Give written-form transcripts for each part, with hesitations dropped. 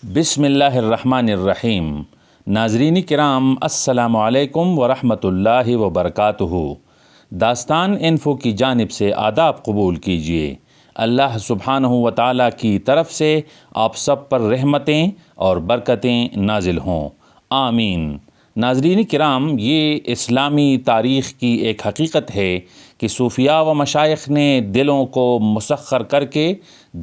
بسم اللہ الرحمن الرحیم۔ ناظرین کرام، السلام علیکم ورحمۃ اللہ وبرکاتہ۔ داستان انفو کی جانب سے آداب قبول کیجیے۔ اللہ سبحانہ و تعالیٰ کی طرف سے آپ سب پر رحمتیں اور برکتیں نازل ہوں، آمین۔ ناظرین کرام، یہ اسلامی تاریخ کی ایک حقیقت ہے کہ صوفیاء و مشائخ نے دلوں کو مسخر کر کے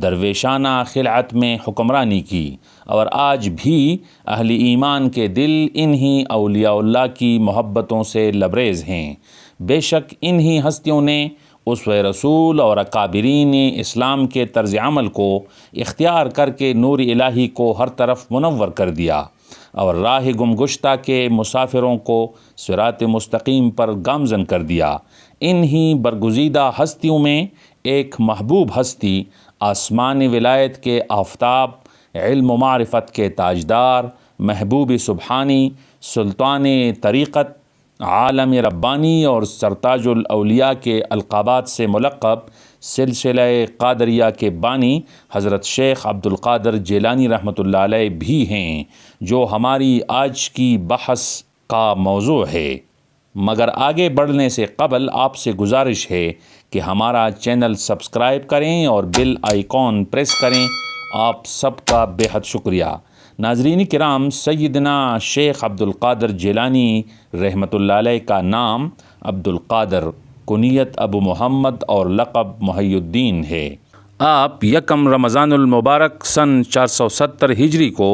درویشانہ خلعت میں حکمرانی کی، اور آج بھی اہل ایمان کے دل انہی اولیاء اللہ کی محبتوں سے لبریز ہیں۔ بے شک انہی ہستیوں نے اسوہ رسول اور اکابرین اسلام کے طرز عمل کو اختیار کر کے نور الہی کو ہر طرف منور کر دیا، اور راہ گمگشتہ کے مسافروں کو صراط مستقیم پر گامزن کر دیا۔ انہی برگزیدہ ہستیوں میں ایک محبوب ہستی، آسمان ولایت کے آفتاب، علم و معرفت کے تاجدار، محبوب سبحانی، سلطان طریقت، عالم ربانی اور سرتاج الاولیاء کے القابات سے ملقب سلسلہ قادریہ کے بانی حضرت شیخ عبد القادر جیلانی رحمۃ اللہ علیہ بھی ہیں، جو ہماری آج کی بحث کا موضوع ہے۔ مگر آگے بڑھنے سے قبل آپ سے گزارش ہے کہ ہمارا چینل سبسکرائب کریں اور بیل آئیکن پریس کریں۔ آپ سب کا بے حد شکریہ۔ ناظرین کرام، سیدنا شیخ عبد القادر جیلانی رحمۃ اللہ علیہ کا نام عبد القادر، کنیت ابو محمد اور لقب محی الدین ہے۔ آپ یکم رمضان المبارک سن 470 ہجری کو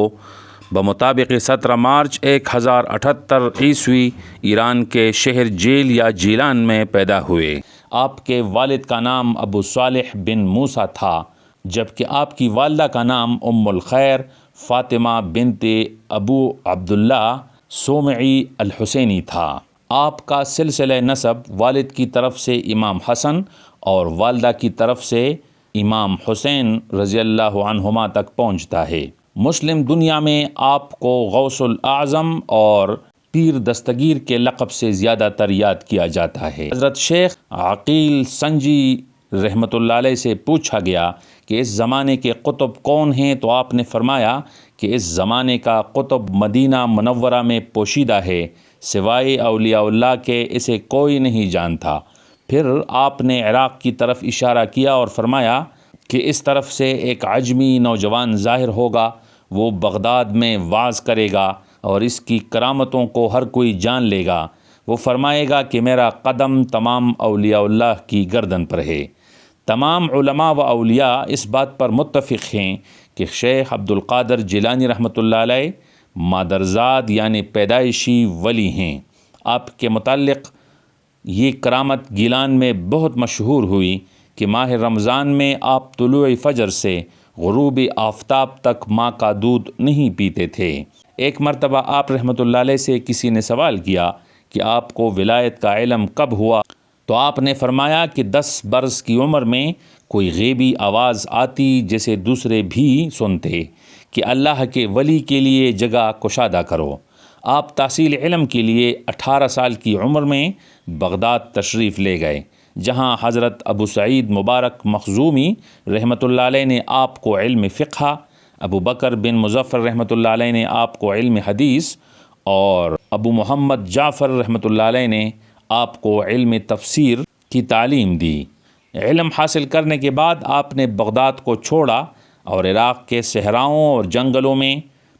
بمطابق 17 مارچ 1078 عیسوی ایران کے شہر جیل یا جیلان میں پیدا ہوئے۔ آپ کے والد کا نام ابو صالح بن موسیٰ تھا، جبکہ آپ کی والدہ کا نام ام الخیر فاطمہ بنت ابو عبداللہ سومعی الحسینی تھا۔ آپ کا سلسلہ نسب والد کی طرف سے امام حسن اور والدہ کی طرف سے امام حسین رضی اللہ عنہما تک پہنچتا ہے۔ مسلم دنیا میں آپ کو غوث الاعظم اور پیر دستگیر کے لقب سے زیادہ تر یاد کیا جاتا ہے۔ حضرت شیخ عقیل سنجی رحمۃ اللہ علیہ سے پوچھا گیا کہ اس زمانے کے قطب کون ہیں، تو آپ نے فرمایا کہ اس زمانے کا قطب مدینہ منورہ میں پوشیدہ ہے، سوائے اولیاء اللہ کے اسے کوئی نہیں جانتا۔ پھر آپ نے عراق کی طرف اشارہ کیا اور فرمایا کہ اس طرف سے ایک عجمی نوجوان ظاہر ہوگا، وہ بغداد میں وعظ کرے گا اور اس کی کرامتوں کو ہر کوئی جان لے گا۔ وہ فرمائے گا کہ میرا قدم تمام اولیاء اللہ کی گردن پر ہے۔ تمام علماء و اولیاء اس بات پر متفق ہیں کہ شیخ عبد القادر جیلانی رحمۃ اللہ علیہ مادرزاد یعنی پیدائشی ولی ہیں۔ آپ کے متعلق یہ کرامت گیلان میں بہت مشہور ہوئی کہ ماہ رمضان میں آپ طلوع فجر سے غروب آفتاب تک ماں کا دودھ نہیں پیتے تھے۔ ایک مرتبہ آپ رحمۃ اللہ علیہ سے کسی نے سوال کیا کہ آپ کو ولایت کا علم کب ہوا، تو آپ نے فرمایا کہ 10 برس کی عمر میں کوئی غیبی آواز آتی جسے دوسرے بھی سنتے کہ اللہ کے ولی کے لیے جگہ کشادہ کرو۔ آپ تحصیل علم کے لیے 18 سال کی عمر میں بغداد تشریف لے گئے، جہاں حضرت ابو سعید مبارک مخزومی رحمۃ اللہ علیہ نے آپ کو علم فقہ، ابو بکر بن مظفر رحمۃ اللہ علیہ نے آپ کو علم حدیث، اور ابو محمد جعفر رحمۃ اللہ علیہ نے آپ کو علم تفسیر کی تعلیم دی۔ علم حاصل کرنے کے بعد آپ نے بغداد کو چھوڑا اور عراق کے صحراؤں اور جنگلوں میں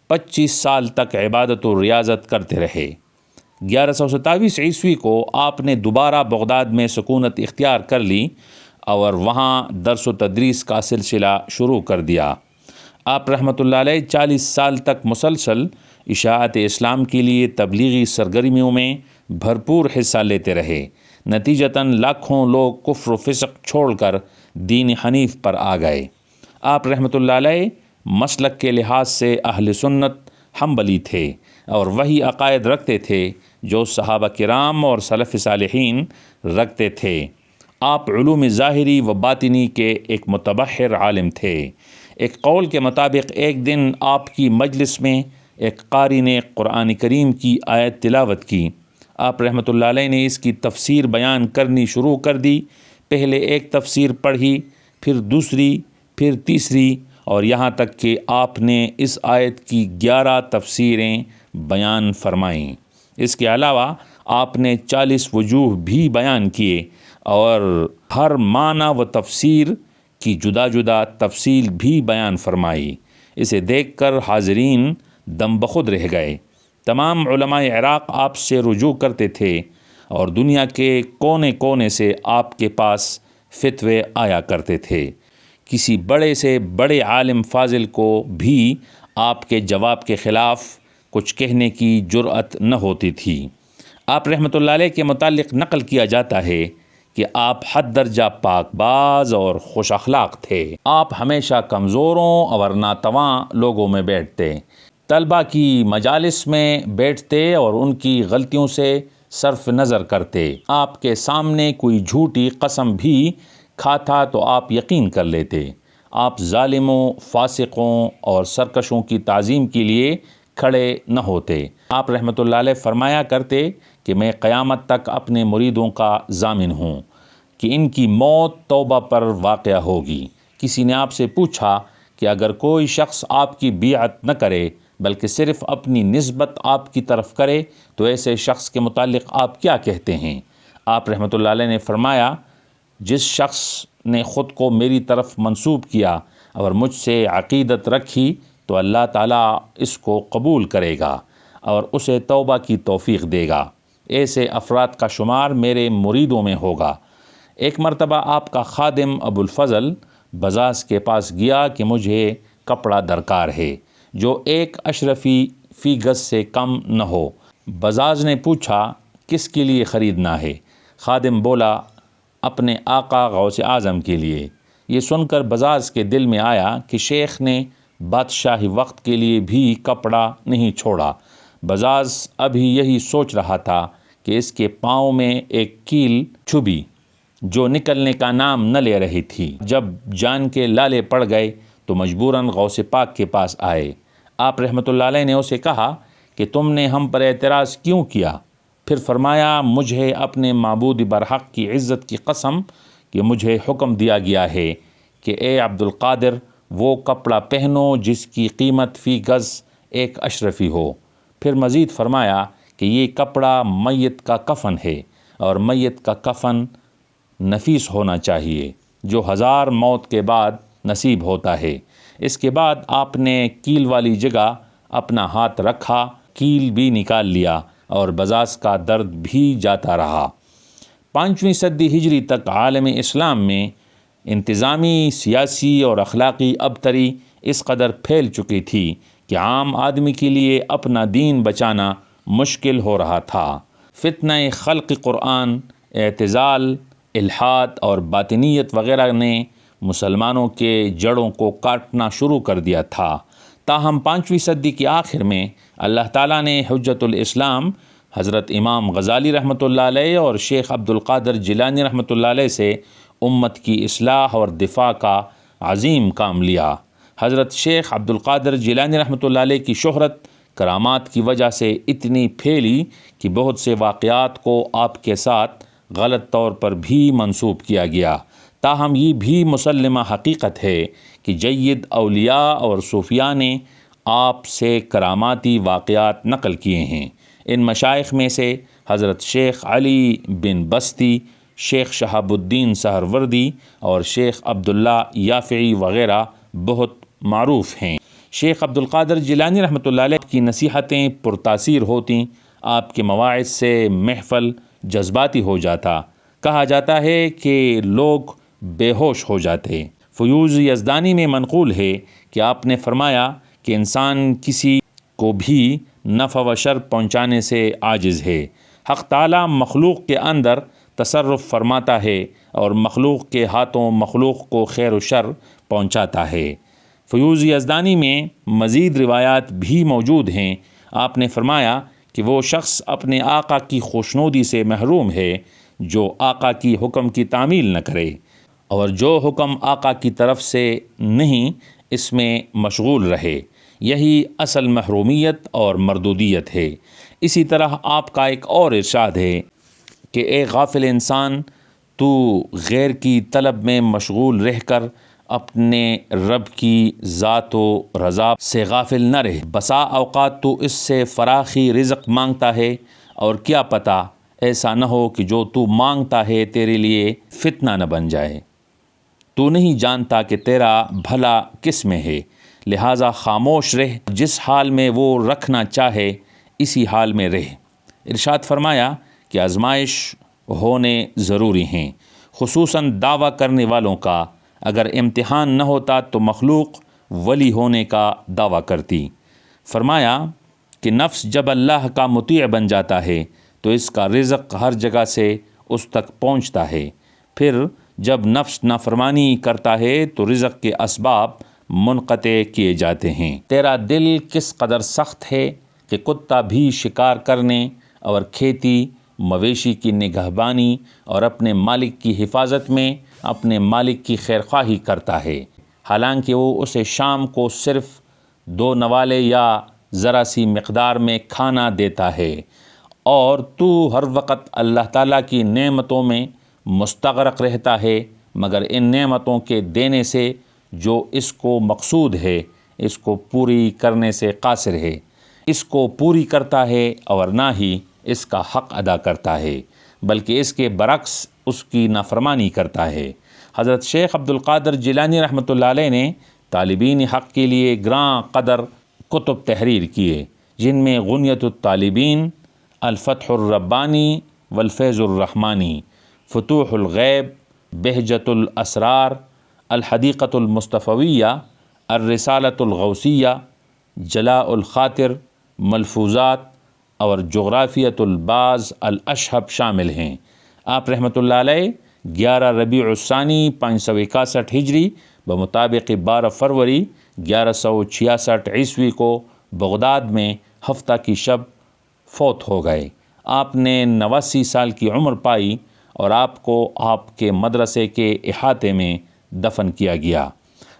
25 سال تک عبادت و ریاضت کرتے رہے۔ 1127 عیسوی کو آپ نے دوبارہ بغداد میں سکونت اختیار کر لی اور وہاں درس و تدریس کا سلسلہ شروع کر دیا۔ آپ رحمۃ اللہ علیہ 40 سال تک مسلسل اشاعت اسلام کے لیے تبلیغی سرگرمیوں میں بھرپور حصہ لیتے رہے۔ نتیجتاً لاکھوں لوگ کفر و فسق چھوڑ کر دین حنیف پر آ گئے۔ آپ رحمۃ اللہ علیہ مسلک کے لحاظ سے اہل سنت حنبلی تھے اور وہی عقائد رکھتے تھے جو صحابہ کرام اور سلف صالحین رکھتے تھے۔ آپ علوم ظاہری و باطنی کے ایک متبحر عالم تھے۔ ایک قول کے مطابق ایک دن آپ کی مجلس میں ایک قاری نے قرآن کریم کی آیت تلاوت کی۔ آپ رحمۃ اللہ علیہ نے اس کی تفسیر بیان کرنی شروع کر دی۔ پہلے ایک تفسیر پڑھی، پھر دوسری، پھر تیسری، اور یہاں تک کہ آپ نے اس آیت کی 11 تفسیریں بیان فرمائیں۔ اس کے علاوہ آپ نے 40 وجوہ بھی بیان کیے اور ہر معنی و تفسیر کی جدا جدا تفصیل بھی بیان فرمائی۔ اسے دیکھ کر حاضرین دم بخود رہ گئے۔ تمام علماء عراق آپ سے رجوع کرتے تھے اور دنیا کے کونے کونے سے آپ کے پاس فتوے آیا کرتے تھے۔ کسی بڑے سے بڑے عالم فاضل کو بھی آپ کے جواب کے خلاف کچھ کہنے کی جرأت نہ ہوتی تھی۔ آپ رحمۃ اللہ علیہ کے متعلق نقل کیا جاتا ہے کہ آپ حد درجہ پاک باز اور خوش اخلاق تھے۔ آپ ہمیشہ کمزوروں اور ناتواں لوگوں میں بیٹھتے، طلباء کی مجالس میں بیٹھتے اور ان کی غلطیوں سے صرف نظر کرتے۔ آپ کے سامنے کوئی جھوٹی قسم بھی کھاتا تو آپ یقین کر لیتے۔ آپ ظالموں، فاسقوں اور سرکشوں کی تعظیم کے لیے کھڑے نہ ہوتے۔ آپ رحمۃ اللہ علیہ فرمایا کرتے کہ میں قیامت تک اپنے مریدوں کا ضامن ہوں کہ ان کی موت توبہ پر واقع ہوگی۔ کسی نے آپ سے پوچھا کہ اگر کوئی شخص آپ کی بیعت نہ کرے بلکہ صرف اپنی نسبت آپ کی طرف کرے تو ایسے شخص کے متعلق آپ کیا کہتے ہیں؟ آپ رحمۃ اللہ علیہ نے فرمایا، جس شخص نے خود کو میری طرف منسوب کیا اور مجھ سے عقیدت رکھی تو اللہ تعالیٰ اس کو قبول کرے گا اور اسے توبہ کی توفیق دے گا۔ ایسے افراد کا شمار میرے مریدوں میں ہوگا۔ ایک مرتبہ آپ کا خادم ابو الفضل بزاز کے پاس گیا کہ مجھے کپڑا درکار ہے جو 1 اشرفی فی گز سے کم نہ ہو۔ بزاز نے پوچھا، کس کے لیے خریدنا ہے؟ خادم بولا، اپنے آقا غوث اعظم کے لیے۔ یہ سن کر بزاز کے دل میں آیا کہ شیخ نے بادشاہی وقت کے لیے بھی کپڑا نہیں چھوڑا۔ بزاز ابھی یہی سوچ رہا تھا کہ اس کے پاؤں میں ایک کیل چبھی جو نکلنے کا نام نہ لے رہی تھی۔ جب جان کے لالے پڑ گئے تو مجبوراً غوث پاک کے پاس آئے۔ آپ رحمۃ اللہ علیہ نے اسے کہا کہ تم نے ہم پر اعتراض کیوں کیا؟ پھر فرمایا، مجھے اپنے معبود برحق کی عزت کی قسم کہ مجھے حکم دیا گیا ہے کہ اے عبد القادر وہ کپڑا پہنو جس کی قیمت فی گز 1 اشرفی ہو۔ پھر مزید فرمایا کہ یہ کپڑا میت کا کفن ہے اور میت کا کفن نفیس ہونا چاہیے جو 1000 موت کے بعد نصیب ہوتا ہے۔ اس کے بعد آپ نے کیل والی جگہ اپنا ہاتھ رکھا، کیل بھی نکال لیا اور بزاز کا درد بھی جاتا رہا۔ 5ویں صدی ہجری تک عالم اسلام میں انتظامی، سیاسی اور اخلاقی ابتری اس قدر پھیل چکی تھی کہ عام آدمی کے لیے اپنا دین بچانا مشکل ہو رہا تھا۔ فتنہ خلق قرآن، اعتزال، الحاد اور باطنیت وغیرہ نے مسلمانوں کے جڑوں کو کاٹنا شروع کر دیا تھا۔ تاہم 5ویں صدی کے آخر میں اللہ تعالیٰ نے حجت الاسلام حضرت امام غزالی رحمۃ اللہ علیہ اور شیخ عبد القادر جیلانی رحمۃ اللہ علیہ سے امت کی اصلاح اور دفاع کا عظیم کام لیا۔ حضرت شیخ عبد القادر جیلانی رحمۃ اللہ علیہ کی شہرت کرامات کی وجہ سے اتنی پھیلی کہ بہت سے واقعات کو آپ کے ساتھ غلط طور پر بھی منسوب کیا گیا۔ تاہم یہ بھی مسلمہ حقیقت ہے کہ جید اولیاء اور صوفیاء نے آپ سے کراماتی واقعات نقل کیے ہیں۔ ان مشائخ میں سے حضرت شیخ علی بن بستی، شیخ شہاب الدین سہروردی اور شیخ عبداللہ یافعی وغیرہ بہت معروف ہیں۔ شیخ عبد القادر جیلانی رحمۃ اللہ علیہ کی نصیحتیں پرتاثیر ہوتیں، آپ کے مواعظ سے محفل جذباتی ہو جاتا۔ کہا جاتا ہے کہ لوگ بے ہوش ہو جاتے۔ فیوض یزدانی میں منقول ہے کہ آپ نے فرمایا کہ انسان کسی کو بھی نفع و شر پہنچانے سے عاجز ہے۔ حق تعالیٰ مخلوق کے اندر تصرف فرماتا ہے اور مخلوق کے ہاتھوں مخلوق کو خیر و شر پہنچاتا ہے۔ فیوض یزدانی میں مزید روایات بھی موجود ہیں۔ آپ نے فرمایا کہ وہ شخص اپنے آقا کی خوشنودی سے محروم ہے جو آقا کی حکم کی تعمیل نہ کرے، اور جو حکم آقا کی طرف سے نہیں اس میں مشغول رہے۔ یہی اصل محرومیت اور مردودیت ہے۔ اسی طرح آپ کا ایک اور ارشاد ہے کہ اے غافل انسان، تو غیر کی طلب میں مشغول رہ کر اپنے رب کی ذات و رضا سے غافل نہ رہے۔ بسا اوقات تو اس سے فراخی رزق مانگتا ہے اور کیا پتہ ایسا نہ ہو کہ جو تو مانگتا ہے تیرے لیے فتنہ نہ بن جائے۔ تو نہیں جانتا کہ تیرا بھلا کس میں ہے، لہٰذا خاموش رہ، جس حال میں وہ رکھنا چاہے اسی حال میں رہ۔ ارشاد فرمایا کہ آزمائش ہونے ضروری ہیں، خصوصاً دعویٰ کرنے والوں کا۔ اگر امتحان نہ ہوتا تو مخلوق ولی ہونے کا دعویٰ کرتی۔ فرمایا کہ نفس جب اللہ کا مطیع بن جاتا ہے تو اس کا رزق ہر جگہ سے اس تک پہنچتا ہے، پھر جب نفس نافرمانی کرتا ہے تو رزق کے اسباب منقطع کیے جاتے ہیں۔ تیرا دل کس قدر سخت ہے کہ کتا بھی شکار کرنے اور کھیتی مویشی کی نگہبانی اور اپنے مالک کی حفاظت میں اپنے مالک کی خیرخواہی کرتا ہے، حالانکہ وہ اسے شام کو صرف 2 نوالے یا ذرا سی مقدار میں کھانا دیتا ہے، اور تو ہر وقت اللہ تعالیٰ کی نعمتوں میں مستغرق رہتا ہے، مگر ان نعمتوں کے دینے سے جو اس کو مقصود ہے اس کو پوری کرنے سے قاصر ہے، اس کو پوری کرتا ہے اور نہ ہی اس کا حق ادا کرتا ہے، بلکہ اس کے برعکس اس کی نافرمانی کرتا ہے۔ حضرت شیخ عبد القادر جیلانی رحمۃ اللہ علیہ نے طالبین حق کے لیے گراں قدر کتب تحریر کیے، جن میں غنیۃ الطالبین، الفتح الربانی والفیض الرحمانی، فتوح الغیب، بہجت الاسرار، الحدیقۃ المصطفویہ، الرسالۃ الغوثیہ، جلاء الخاطر، ملفوظات اور جغرافیۃ الباز الاشہب شامل ہیں۔ آپ رحمۃ اللہ علیہ 11 ربیع الثانی 561 ہجری بمطابق 12 فروری 1166 عیسوی کو بغداد میں ہفتہ کی شب فوت ہو گئے۔ آپ نے 89 سال کی عمر پائی اور آپ کو آپ کے مدرسے کے احاطے میں دفن کیا گیا۔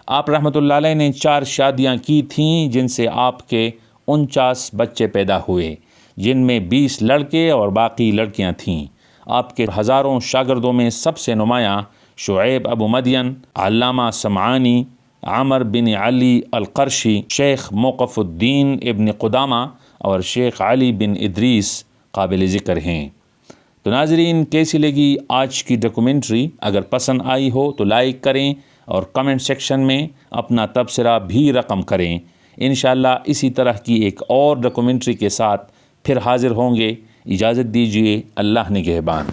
آپ رحمۃ اللہ علیہ نے 4 شادیاں کی تھیں، جن سے آپ کے 49 بچے پیدا ہوئے، جن میں 20 لڑکے اور باقی لڑکیاں تھیں۔ آپ کے ہزاروں شاگردوں میں سب سے نمایاں شعیب ابو مدین، علامہ سمعانی، عمر بن علی القرشی، شیخ موقف الدین ابن قدامہ اور شیخ علی بن ادریس قابل ذکر ہیں۔ تو ناظرین، کیسی لگی آج کی ڈاکومنٹری؟ اگر پسند آئی ہو تو لائک کریں اور کمنٹ سیکشن میں اپنا تبصرہ بھی رقم کریں۔ انشاءاللہ اسی طرح کی ایک اور ڈاکومنٹری کے ساتھ پھر حاضر ہوں گے۔ اجازت دیجیے، اللہ نگہبان۔